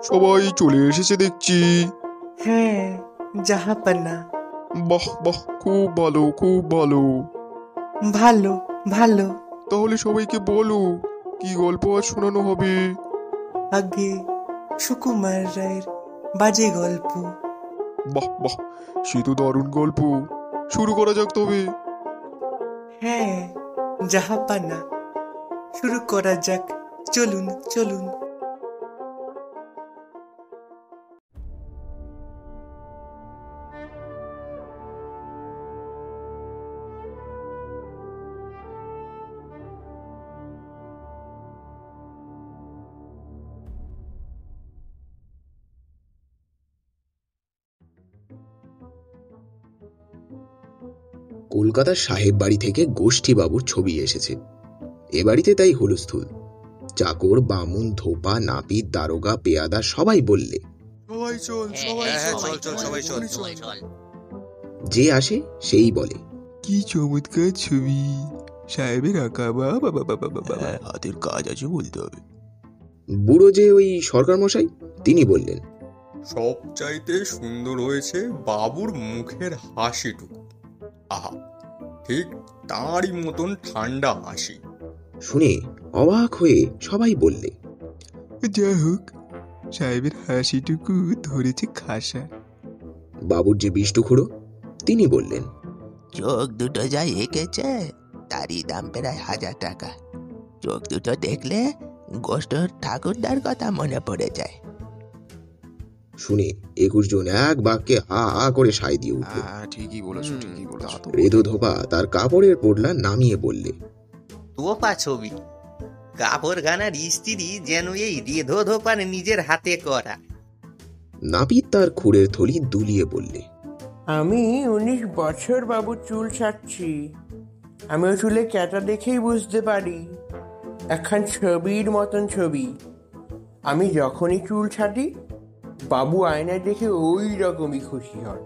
সবাই চলে এসেছে দেখছি। হ্যাঁ জাহাপানা। বাহ বাহ, খুব ভালো খুব ভালো। ভালো ভালো। তাহলে সবাইকে বলো কি গল্প আজ শোনানো হবে। আগে সুকুমার রায়ের বাজে গল্প। বাহ বাহ, সে তো দারুণ গল্প। শুরু করা যাক তবে। হ্যাঁ জাহাপানা, শুরু করা যাক। চলুন চলুন। কলকাতার সাহেব বাড়ি থেকে গোষ্ঠীবাবুর ছবি এসেছে। এ বাড়িতে তাই হুলস্থুল। চাকর, বামুন, ধোপা, নাপিত, দারোগা, পেয়াদা সবাই বললে সবাই চল সবাই চল। যে আসে সেই বলে, কি চমৎকার ছবি সাহেবের আঁকা, বাবা বাবা বাবা, হাতের কাজ আছে বলতে হবে। বুড়ো যে ওই সরকার মশাই, তিনি বললেন, সবচাইতে সুন্দর হয়েছে বাবুর মুখের হাসিটুকু। আহা, ঠিক তাঁরই মতন ঠান্ডা হাসি। শুনে অবাক হয়ে সবাই বললে, যা হোক, সাহেবের হাসিটুকু ধরেছে খাসা। বাবুর যে বিষ্টু খুড়ো, তিনি বললেন, চোখ দুটো যা এঁকেছে তারই দাম প্রায় 1000 টাকা। চোখ দুটো দেখলে গোষ্ঠর ঠাকুরদার কথা মনে পড়ে যায়। শুনে 21 জন এক বাক্যে হা হা করে সায় দিয়ে উঠল। ঠিকই বলেছো ঠিকই বলেছো। রেদো ধোপা তার কাপড়ের পোটলা নামিয়ে বললে, ধোপা ছবি, কাপড় গানার স্ত্রী যেন এই রেধো ধোপার নিজের হাতে করা। নাপিত তার খুরের থলি দুলিয়ে বললে, আমি 19 বছর বাবুর চুল ছাড়ছি। আমি ওই চুলে ক্যাটা দেখেই বুঝতে পারি একখান ছবির মতন ছবি। আমি যখনই চুল ছাটি বাবু আয়নায় দেখে ওই রকমই খুশি হন।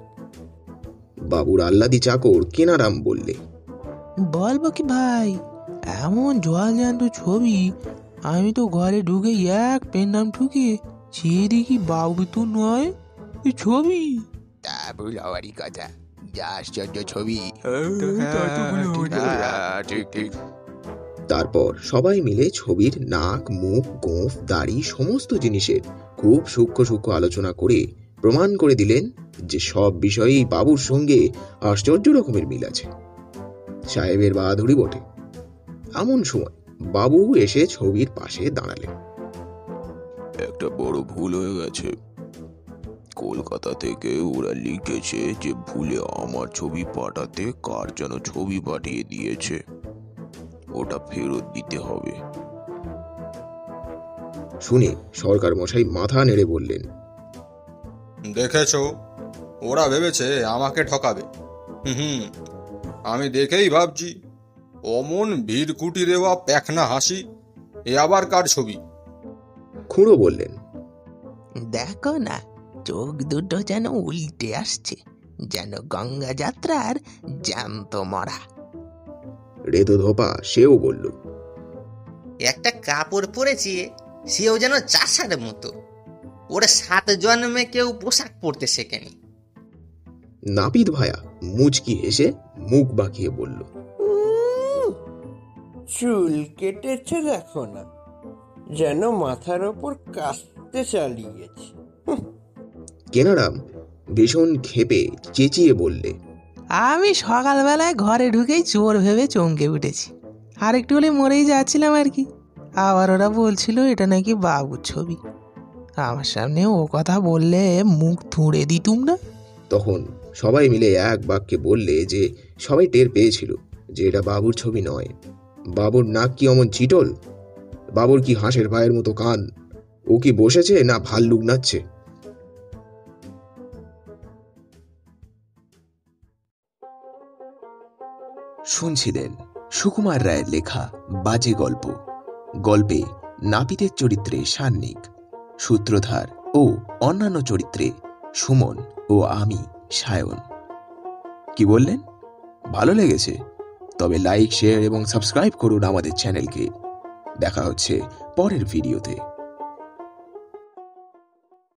বাবুর আহ্লাদি চাকর কেনারাম বললে, বলবো কি ভাই, এমন জল জ্যান্ত ছবি আমি তো ঘরে ঢুকে এক পেন্ডাম ঠুকে চেয়ে দেখি বাবু তো নয়, এই ছবি। তা হওয়ারই কথা, যা আশ্চর্য ছবি। ঠিক ঠিক। তারপর সবাই মিলে ছবির নাক, মুখ, গোঁফ, দাড়ি সমস্ত জিনিসের খুব সূক্ষ্ম সূক্ষ্ম আলোচনা করে প্রমাণ করে দিলেন যে সব বিষয়েই বাবুর সঙ্গে আশ্চর্য রকমের মিল আছে। সাহেবের বাহাদুরি বটে। এমন সময় বাবু এসে ছবির পাশে দাঁড়ালেন। একটা বড় ভুল হয়ে গেছে। কলকাতা থেকে ওরা লিখেছে যে ভুলে আমার ছবি পাঠাতে কার যেন ছবি পাঠিয়ে দিয়েছে, ওটা ফেরত দিতে হবে। শুনে সরকার মশাই মাথা নেড়ে বললেন, দেখেছ, ওরা ভেবেছে আমাকে ঠকাবে। আমি দেখেই ভাবছি, অমন ভিড়কুটি দেওয়া প্যাখনা হাসি, এ আবার কার ছবি? খুড়ো বললেন, দেখো না, চোখ দুটো যেন উল্টে আসছে, যেন গঙ্গা যাত্রার জ্যান্ত মরা। রেদো ধোপা সেও বলল, একটা কাপড় পরেছে, সেও যেন চাষার মতো। ওরা 7 জন্মে কেউ পোশাক পরতে শেখেনি। নাপিত ভায়া মুচকি হেসে মুখ বাঁকিয়ে বলল, চুল কেটেছে দেখো না, যেন মাথার ওপর কাস্তে চালিয়েছে। কেনারাম ভীষণ ক্ষেপে চেঁচিয়ে বললে, আমি সকালবেলায় ঘরে ঢুকেই চোর ভেবে চমকে উঠেছি, আর একটু হলে মরেই যাচ্ছিলাম আর কি। আবার ওরা বলছিল এটা নাকি বাবুর ছবি। আমার সামনে ও কথা বললে মুখ থুঁড়ে দিতুম না। তখন সবাই মিলে এক বাক্যে বললে যে সবাই টের পেয়েছিল যে এটা বাবুর ছবি নয়। বাবুর নাক কি অমন চিটল? বাবুর কি হাঁসের পায়ের মতো কান? ও কি বসেছে না ভাল্লুক নাচছে? শুনছিলেন সুকুমার রায়ের লেখা বাজে গল্প। গল্পে নাপিতের চরিত্রে সান্নিক, সূত্রধার ও অন্যান্য চরিত্রে সুমন ও আমি সায়ন। কি বললেন? ভালো লেগেছে? তবে লাইক, শেয়ার এবং সাবস্ক্রাইব করুন আমাদের চ্যানেলকে। দেখা হচ্ছে পরের ভিডিওতে।